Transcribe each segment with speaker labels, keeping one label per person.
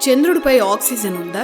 Speaker 1: చంద్రుడిపై ఆక్సిజన్ ఉందా?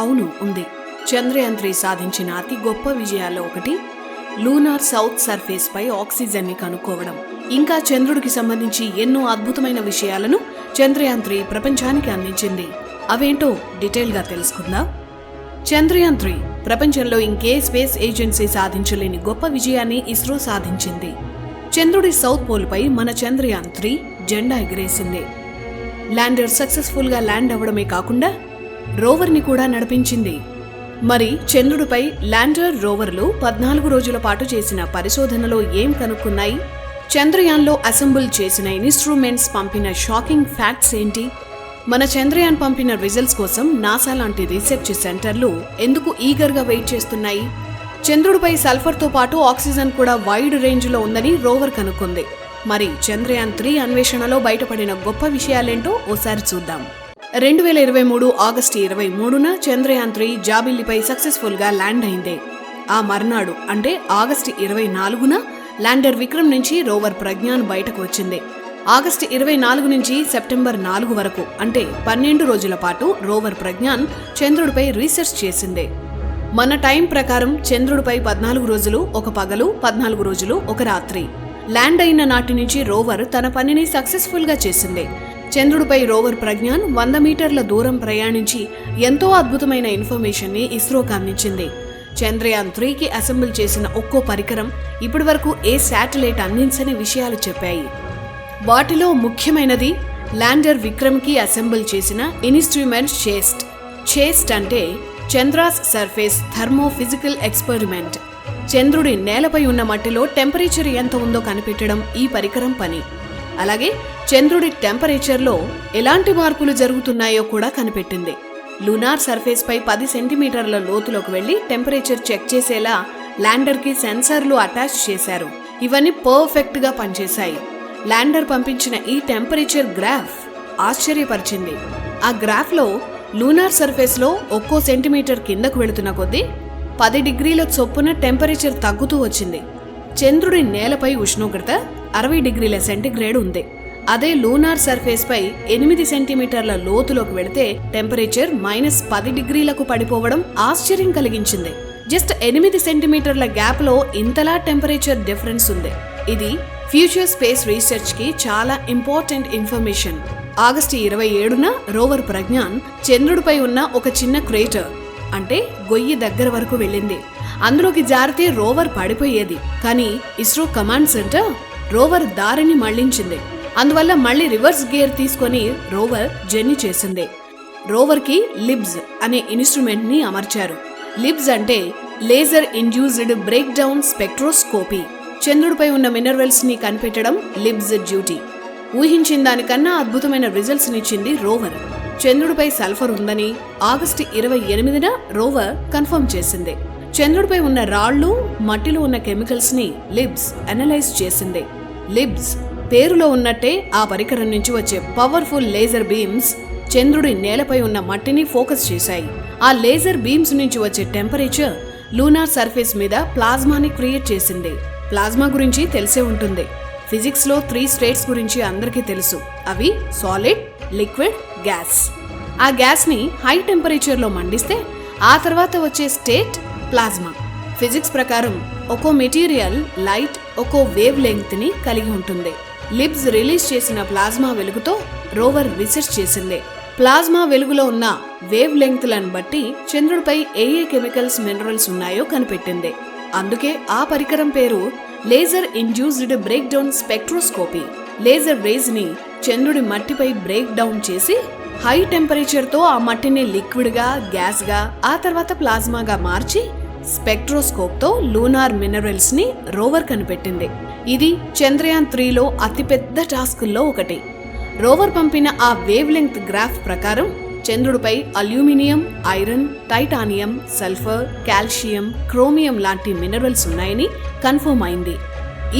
Speaker 1: అవును, ఉంది. చంద్రయాన్ 3 సాధించిన అతి గొప్ప విజయాల్లో ఒకటి లూనార్ సౌత్ సర్ఫేస్ పై ఆక్సిజన్ ని కనుక్కోవడం. ఇంకా చంద్రుడికి సంబంధించి ఎన్నో అద్భుతమైన విషయాలను చంద్రయాన్ 3 ప్రపంచానికి అందించింది. అవేంటో డీటెయిల్ గా తెలుసుకుందాం. చంద్రయాన్ 3 ప్రపంచంలో ఇంకే స్పేస్ ఏజెన్సీ సాధించలేని గొప్ప విజయాన్ని ఇస్రో సాధించింది. చంద్రుడి సౌత్ పోల్ పై మన చంద్రయాన్ 3 జెండా ఎగిరేసింది. ల్యాండర్ సక్సెస్ఫుల్ గా ల్యాండ్ అవ్వడమే కాకుండా రోవర్ ని కూడా నడిపించింది. మరి చంద్రుడిపై ల్యాండర్ రోవర్లు 14 రోజుల పాటు చేసిన పరిశోధనలో ఏం కనుక్కున్నాయి? చంద్రయాన్లో అసెంబుల్ చేసిన ఇన్స్ట్రుమెంట్స్ పంపిన షాకింగ్ ఫ్యాక్ట్స్ ఏంటి? మన చంద్రయాన్ పంపిన రిజల్ట్స్ కోసం నాసా లాంటి రీసెర్చ్ సెంటర్లు ఎందుకు ఈగర్గా వెయిట్ చేస్తున్నాయి? చంద్రుడిపై సల్ఫర్తో పాటు ఆక్సిజన్ కూడా వైడ్ రేంజ్లో ఉందని రోవర్ కనుక్కుంది. మరి చంద్రయాన్ 3 అన్వేషణలో బయటపడిన గొప్ప విషయాలేంటో ఓసారి చూద్దాం. 2023 ఆగస్టు 23న చంద్రయాన్ 3 జాబిల్లిపై సక్సెస్ఫుల్ గా ల్యాండ్ అయింది. ఆ మర్నాడు అంటే ఆగస్టు 24న ల్యాండర్ విక్రమ్ నుంచి రోవర్ ప్రజ్ఞాన్ బయటకు వచ్చింది. ఆగస్టు 24 నుంచి సెప్టెంబర్ 4 వరకు అంటే 12 రోజుల పాటు రోవర్ ప్రజ్ఞాన్ చంద్రుడిపై రీసెర్చ్ చేసింది. మన టైం ప్రకారం చంద్రుడిపై 14 రోజులు ఒక పగలు, 14 రోజులు ఒక రాత్రి. ల్యాండ్ అయిన నాటి నుంచి రోవర్ తన పనిని సక్సెస్ఫుల్ గా చేసింది. చంద్రుడిపై రోవర్ ప్రజ్ఞాన్ 100 మీటర్ల దూరం ప్రయాణించి ఎంతో అద్భుతమైన ఇన్ఫర్మేషన్ ని ఇస్రోకి అందించింది. చంద్రయాన్ 3కి అసెంబుల్ చేసిన ఒక్కో పరికరం ఇప్పటి వరకు ఏ శాటిలైట్ అందించని విషయాలు చెప్పాయి. వాటిలో ముఖ్యమైనది ల్యాండర్ విక్రమ్ కి అసెంబుల్ చేసిన ఇన్స్ట్రుమెంట్ చేస్ట్. చేస్ట్ అంటే Chandra's surface thermo physical experiment. చంద్రుడి నేలపై ఉన్న మట్టిలో టెంపరేచర్ ఎంత ఉందో కనిపెట్టడం ఈ పరికరం పని. అలాగే చంద్రుడి టెంపరేచర్లో ఎలాంటి మార్పులు జరుగుతున్నాయో కూడా కనిపెట్టింది. లూనార్ సర్ఫేస్ పై 10 సెంటీమీటర్ల లోతులోకి వెళ్లి టెంపరేచర్ చెక్ చేసేలా ల్యాండర్ కి సెన్సార్లు అటాచ్ చేశారు. ఇవన్నీ పర్ఫెక్ట్ గా పనిచేశాయి. ల్యాండర్ పంపించిన ఈ టెంపరేచర్ గ్రాఫ్ ఆశ్చర్యపరిచింది. ఆ గ్రాఫ్ లో లూనార్ సర్ఫేస్ లో ఒక్కో సెంటీమీటర్ కిందకు వెళుతున్న కొద్దీ 10 డిగ్రీల చొప్పున టెంపరేచర్ తగ్గుతూ వచ్చింది. చంద్రుడి నేలపై ఉష్ణోగ్రత 60 డిగ్రీల సెంటీగ్రేడ్ ఉంది. అదే లూనార్ సర్ఫేస్ పై 8 సెంటీమీటర్ల లోతులోకి వెళితే టెంపరేచర్ -10 డిగ్రీలకు పడిపోవడం ఆశ్చర్యం కలిగించింది. జస్ట్ 8 సెంటీమీటర్ల గ్యాప్ లో ఇంతలా టెంపరేచర్ డిఫరెన్స్ ఉంది. ఇది ఫ్యూచర్ స్పేస్ రీసెర్చ్ కి చాలా ఇంపార్టెంట్ ఇన్ఫర్మేషన్. ఆగస్టు 27న రోవర్ ప్రజ్ఞాన్ చంద్రుడిపై ఉన్న ఒక చిన్న క్రేటర్ అంటే గొయ్యి దగ్గర వరకు వెళ్ళింది. అందులోకి జారితే రోవర్ పడిపోయేది. కానీ ఇస్రో కమాండ్ సెంటర్ రోవర్ దారిని మళ్లించింది. అందువల్ల మళ్లీ రివర్స్ గేర్ తీసుకొని రోవర్ జర్నీ చేసింది. రోవర్ కి లిబ్స్ అనే ఇన్స్ట్రుమెంట్ ని అమర్చారు. లిబ్స్ అంటే laser induced break down spectroscopy. చంద్రుడిపై ఉన్న మినరల్స్ ని కనిపెట్టడం లిబ్స్ డ్యూటీ. ఊహించిన దానికన్నా అద్భుతమైన రిజల్ట్స్ నిచ్చింది రోవర్. చంద్రుడిపై సల్ఫర్ ఉందని ఆగస్టు 28న రోవర్ కన్ఫర్మ్ చేసింది. చంద్రుడిపై ఉన్న రాళ్లు, మట్టిలో ఉన్న కెమికల్స్ ని లిబ్స్ అనలైజ్ చేసింది. లిబ్స్ పేరులో ఉన్నట్టే ఆ పరికరం నుంచి వచ్చే పవర్ఫుల్ లేజర్ బీమ్స్ చంద్రుడి నేలపై ఉన్న మట్టిని ఫోకస్ చేశాయి. ఆ లేజర్ బీమ్స్ నుంచి వచ్చే టెంపరేచర్ లూనార్ సర్ఫేస్ మీద ప్లాజ్మాని క్రియేట్ చేసింది. ప్లాజ్మా గురించి తెలిసే ఉంటుంది. ఫిజిక్స్ లో 3 స్టేట్స్ గురించి అందరికీ తెలుసు. అవి సాలిడ్, లిక్విడ్, గ్యాస్. ఆ గ్యాస్ ని హై టెంపరేచర్ లో మండిస్తే ఆ తర్వాత వచ్చే స్టేట్ ప్లాజ్మా. ఫిజిక్స్ ప్రకారం ఒక్కో మెటీరియల్ లైట్ ఒక్కో వేవ్ లెంగ్త్ ని కలిగి ఉంటుంది. లిబ్స్ రిలీజ్ చేసిన ప్లాజ్మా వెలుగుతో రోవర్ రీసెర్చ్ చేసింది. ప్లాజ్మా వెలుగులో ఉన్న వేవ్ లెంగ్త్లను బట్టి చంద్రుడిపై ఏ కెమికల్స్, మినరల్స్ ఉన్నాయో కనిపెట్టింది. అందుకే ఆ పరికరం పేరు laser induced break down spectroscopy. Laser rays ని చంద్రుడి మట్టిపై బ్రేక్ డౌన్ చేసి హై టెంపరేచర్ తో ఆ మట్టిని లిక్విడ్ గా, గ్యాస్ గా, ఆ తర్వాత ప్లాజ్మాగా మార్చి స్పెక్ట్రోస్కోప్ తో లూనార్ మినరల్స్ ని రోవర్ కనిపెట్టింది. ఇది చంద్రయాన్ 3లో అతిపెద్ద టాస్కుల్లో ఒకటి. రోవర్ పంపిన ఆ వేవ్ లెంగ్త్ గ్రాఫ్ ప్రకారం చంద్రుడిపై aluminium, iron, titanium, sulphur, calcium, chromium లాంటి మినరల్స్ ఉన్నాయని కన్ఫర్మ్ అయింది.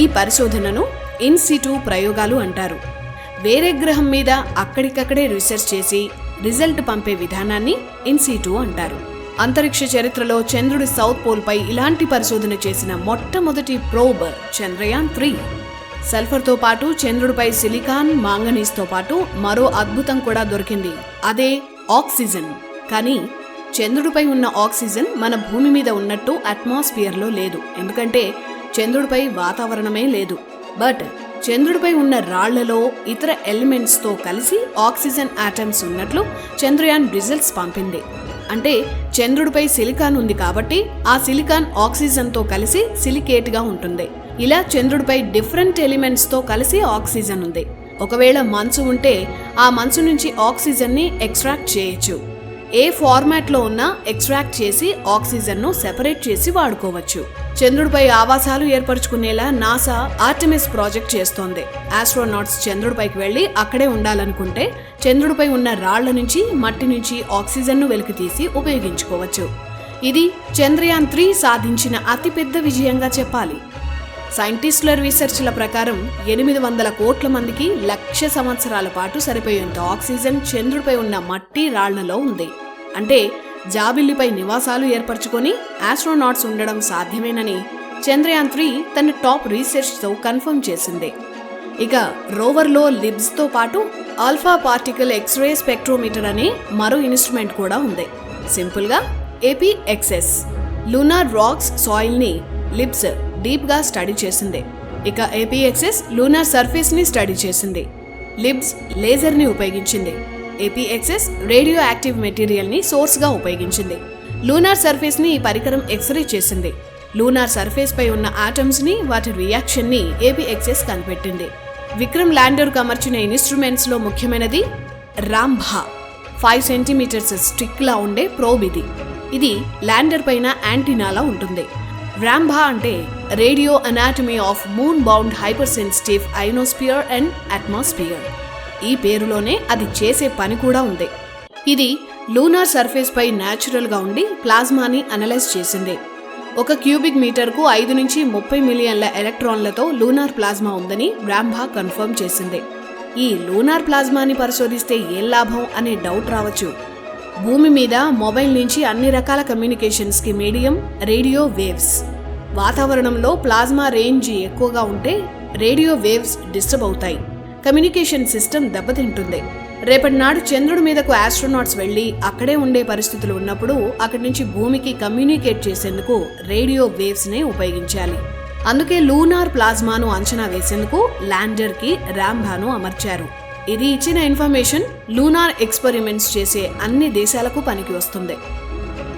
Speaker 1: ఈ పరిశోధనను ఇన్ సిటు ప్రయోగాలు అంటారు. వేరే గ్రహం మీద అక్కడికక్కడే రీసెర్చ్ చేసి రిజల్ట్ పంపే విధానాన్ని ఇన్ సిటు అంటారు. అంతరిక్ష చరిత్రలో చంద్రుడి సౌత్ పోల్ పై ఇలాంటి పరిశోధన చేసిన మొట్టమొదటి ప్రోబ్ చంద్రయాన్ 3. సల్ఫర్తో పాటు చంద్రుడిపై సిలికాన్, మాంగనీస్తో పాటు మరో అద్భుతం కూడా దొరికింది. అదే ఆక్సిజన్. కానీ చంద్రుడిపై ఉన్న ఆక్సిజన్ మన భూమి మీద ఉన్నట్టు అట్మాస్ఫియర్లో లేదు, ఎందుకంటే చంద్రుడిపై వాతావరణమే లేదు. బట్ చంద్రుడిపై ఉన్న రాళ్లలో ఇతర ఎలిమెంట్స్తో కలిసి ఆక్సిజన్ ఆటమ్స్ ఉన్నట్లు చంద్రయాన్ రిజల్ట్స్ పంపింది. అంటే చంద్రుడిపై సిలికాన్ ఉంది కాబట్టి ఆ సిలికాన్ ఆక్సిజన్తో కలిసి సిలికేట్గా ఉంటుంది. ఇలా చంద్రుడిపై డిఫరెంట్ ఎలిమెంట్స్తో కలిసి ఆక్సిజన్ ఉంది. ఒకవేళ మంచు ఉంటే ఆ మంచు నుంచి ఆక్సిజన్ని ఎక్స్ట్రాక్ట్ చేయొచ్చు. ఏ ఫార్మాట్లో ఉన్నా ఎక్స్ట్రాక్ట్ చేసి ఆక్సిజన్ను సెపరేట్ చేసి వాడుకోవచ్చు. చంద్రుడిపై ఆవాసాలు ఏర్పరచుకునేలా నాసా ఆర్టెమిస్ ప్రాజెక్ట్ చేస్తోంది. ఆస్ట్రోనాట్స్ చంద్రుడిపైకి వెళ్లి అక్కడే ఉండాలనుకుంటే చంద్రుడిపై ఉన్న రాళ్ల నుంచి, మట్టి నుంచి ఆక్సిజన్ను వెలికితీసి ఉపయోగించుకోవచ్చు. ఇది చంద్రయాన్ 3 సాధించిన అతిపెద్ద విజయంగా చెప్పాలి. సైంటిస్టుల రీసెర్చ్ల ప్రకారం 800 కోట్ల మందికి 1,00,000 సంవత్సరాల పాటు సరిపోయేంత ఆక్సిజన్ చంద్రుడిపై ఉన్న మట్టి రాళ్లలో ఉంది. అంటే జాబిల్లిపై నివాసాలు ఏర్పరచుకొని ఆస్ట్రోనాట్స్ ఉండడం సాధ్యమేనని చంద్రయాన్ 3 తన టాప్ రీసెర్చ్తో కన్ఫర్మ్ చేసింది. ఇక రోవర్లో లిబ్స్తో పాటు ఆల్ఫా పార్టికల్ ఎక్స్రే స్పెక్ట్రోమీటర్ అనే మరో ఇన్స్ట్రుమెంట్ కూడా ఉంది. సింపుల్గా ఏపీఎక్స్ఎస్ లూనార్ రాక్స్ సాయిల్ని లిబ్స్ డీప్గా స్టడీ చేసింది. ఇక ఏపీఎక్స్ఎస్ లూనార్ సర్ఫేస్ని స్టడీ చేసింది. లిబ్స్ లేజర్ని ఉపయోగించింది. ఏపీఎక్స్ఎస్ రేడియో యాక్టివ్ మెటీరియల్ని సోర్స్గా ఉపయోగించింది. లూనార్ సర్ఫేస్ని ఈ పరికరం ఎక్స్రే చేసింది. లూనార్ సర్ఫేస్ పై ఉన్న ఆటమ్స్ని, వాటి రియాక్షన్ని ఏపీఎక్స్ఎస్ కనిపెట్టింది. విక్రమ్ ల్యాండర్కు అమర్చిన ఇన్స్ట్రుమెంట్స్లో ముఖ్యమైనది రాంభా 5 సెంటీమీటర్స్ స్టిక్లా ఉండే ప్రోబ్. ఇది ల్యాండర్ పైన యాంటీనాలా ఉంటుంది. రాంభా అంటే radio anatomy of moon bound hyper sensitive ionosphere and atmosphere. ఈ పేరులోనే అది చేసే పని కూడా ఉంది. ఇది లూనార్ సర్ఫేస్ పై న్యాచురల్గా ఉండి ప్లాజ్మాని అనలైజ్ చేసింది. 1 క్యూబిక్ మీటర్కు 5 నుంచి 30 మిలియన్ల ఎలక్ట్రాన్లతో లూనార్ ప్లాజ్మా ఉందని రాంభా కన్ఫర్మ్ చేసింది. ఈ లూనార్ ప్లాజ్మాని పరిశోధిస్తే ఏం లాభం అనే డౌట్ రావచ్చు. భూమి మీద మొబైల్ నుంచి అన్ని రకాల కమ్యూనికేషన్స్కి మీడియం రేడియో వేవ్స్. వాతావరణంలో ప్లాజ్మా రేంజ్ ఎక్కువగా ఉంటే రేడియో వేవ్స్ డిస్టర్బ్ అవుతాయి, కమ్యూనికేషన్ సిస్టమ్ దెబ్బతింటుంది. రేపటి నాడు చంద్రుడి మీదకు ఆస్ట్రోనాట్స్ వెళ్లి అక్కడే ఉండే పరిస్థితులు ఉన్నప్పుడు అక్కడి నుంచి భూమికి కమ్యూనికేట్ చేసేందుకు రేడియో వేవ్స్నే ఉపయోగించాలి. అందుకే లూనార్ ప్లాజ్మాను అంచనా వేసేందుకు ల్యాండర్కి రాంభాను అమర్చారు. ఇది ఇచ్చిన ఇన్ఫర్మేషన్ లూనార్ ఎక్స్పెరిమెంట్స్ చేసే అన్ని దేశాలకు పనికి వస్తుంది.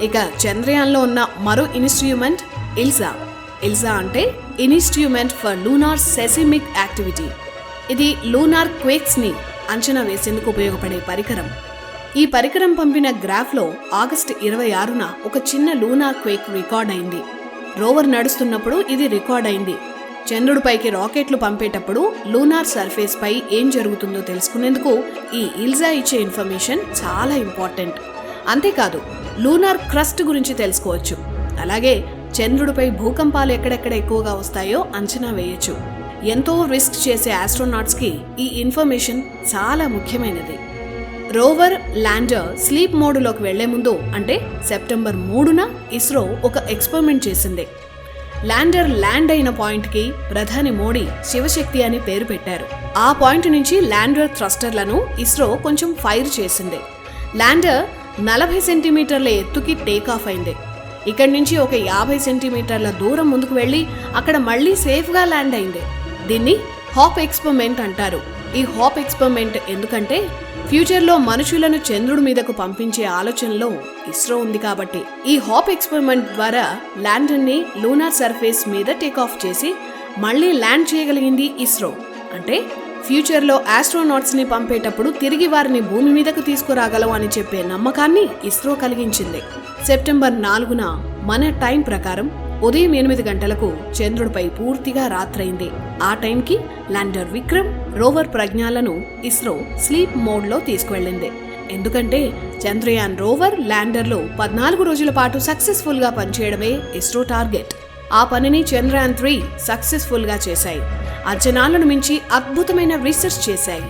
Speaker 1: ఇక చంద్రయాన్లో ఉన్న మరో ఇన్స్ట్రుమెంట్ ఇల్సా. ఇల్సా అంటే ఇన్స్ట్రుమెంట్ ఫర్ లూనార్ సెసిమిక్ యాక్టివిటీ. ఇది లూనార్ క్వేక్స్ని అంచనా వేసేందుకు ఉపయోగపడే పరికరం. ఈ పరికరం పంపిన గ్రాఫ్లో ఆగస్టు 26న ఒక చిన్న లూనార్ క్వేక్ రికార్డ్ అయింది. రోవర్ నడుస్తున్నప్పుడు ఇది రికార్డ్ అయింది. చంద్రుడిపైకి రాకెట్లు పంపేటప్పుడు లూనార్ సర్ఫేస్ పై ఏం జరుగుతుందో తెలుసుకునేందుకు ఈ ఇల్సా ఇచ్చే ఇన్ఫర్మేషన్ చాలా ఇంపార్టెంట్. అంతేకాదు లూనార్ క్రస్ట్ గురించి తెలుసుకోవచ్చు. అలాగే చంద్రుడిపై భూకంపాలు ఎక్కడెక్కడ ఎక్కువగా వస్తాయో అంచనా వేయొచ్చు. ఎంతో రిస్క్ చేసే ఆస్ట్రోనాట్స్కి ఈ ఇన్ఫర్మేషన్ చాలా ముఖ్యమైనది. రోవర్ ల్యాండర్ స్లీప్ మోడ్లోకి వెళ్లే ముందు అంటే సెప్టెంబర్ 3న ఇస్రో ఒక ఎక్స్పెరిమెంట్ చేసింది. ల్యాండర్ ల్యాండ్ అయిన పాయింట్కి ప్రధాని మోడీ శివశక్తి అని పేరు పెట్టారు. ఆ పాయింట్ నుంచి ల్యాండర్ థ్రస్టర్లను ఇస్రో కొంచెం ఫైర్ చేసింది. ల్యాండర్ 40 సెంటీమీటర్ల ఎత్తుకి టేకాఫ్ అయింది. ఇక్కడి నుంచి ఒక 50 సెంటీమీటర్ల దూరం ముందుకు వెళ్లి అక్కడ మళ్లీ సేఫ్గా ల్యాండ్ అయింది. దీన్ని హాప్ ఎక్స్పెరిమెంట్ అంటారు. ఈ హాప్ ఎక్స్పెరిమెంట్ ఎందుకంటే ఫ్యూచర్లో మనుషులను చంద్రుడి మీదకు పంపించే ఆలోచనలో ఇస్రో ఉంది కాబట్టి. ఈ హాప్ ఎక్స్పెరిమెంట్ ద్వారా ల్యాండర్ని లూనార్ సర్ఫేస్ మీద టేకాఫ్ చేసి మళ్లీ ల్యాండ్ చేయగలిగింది ఇస్రో. అంటే ఫ్యూచర్లో ఆస్ట్రోనాట్స్ని పంపేటప్పుడు తిరిగి వారిని భూమి మీదకు తీసుకురాగలం అని చెప్పే నమ్మకాన్ని ఇస్రో కలిగించింది. సెప్టెంబర్ 4న మన టైం ప్రకారం ఉదయం 8 గంటలకు చంద్రుడిపై పూర్తిగా రాత్రైంది. ఆ టైంకి ల్యాండర్ విక్రమ్, రోవర్ ప్రజ్ఞాలను ఇస్రో స్లీప్ మోడ్లో తీసుకువెళ్ళింది. ఎందుకంటే చంద్రయాన్ రోవర్ ల్యాండర్లో 14 రోజుల పాటు సక్సెస్ఫుల్గా పనిచేయడమే ఇస్రో టార్గెట్. ఆ పనిని చంద్రయాన్ 3 సక్సెస్ఫుల్గా చేశాయి. అంచనాలను మించి అద్భుతమైన రీసెర్చ్ చేశాయి.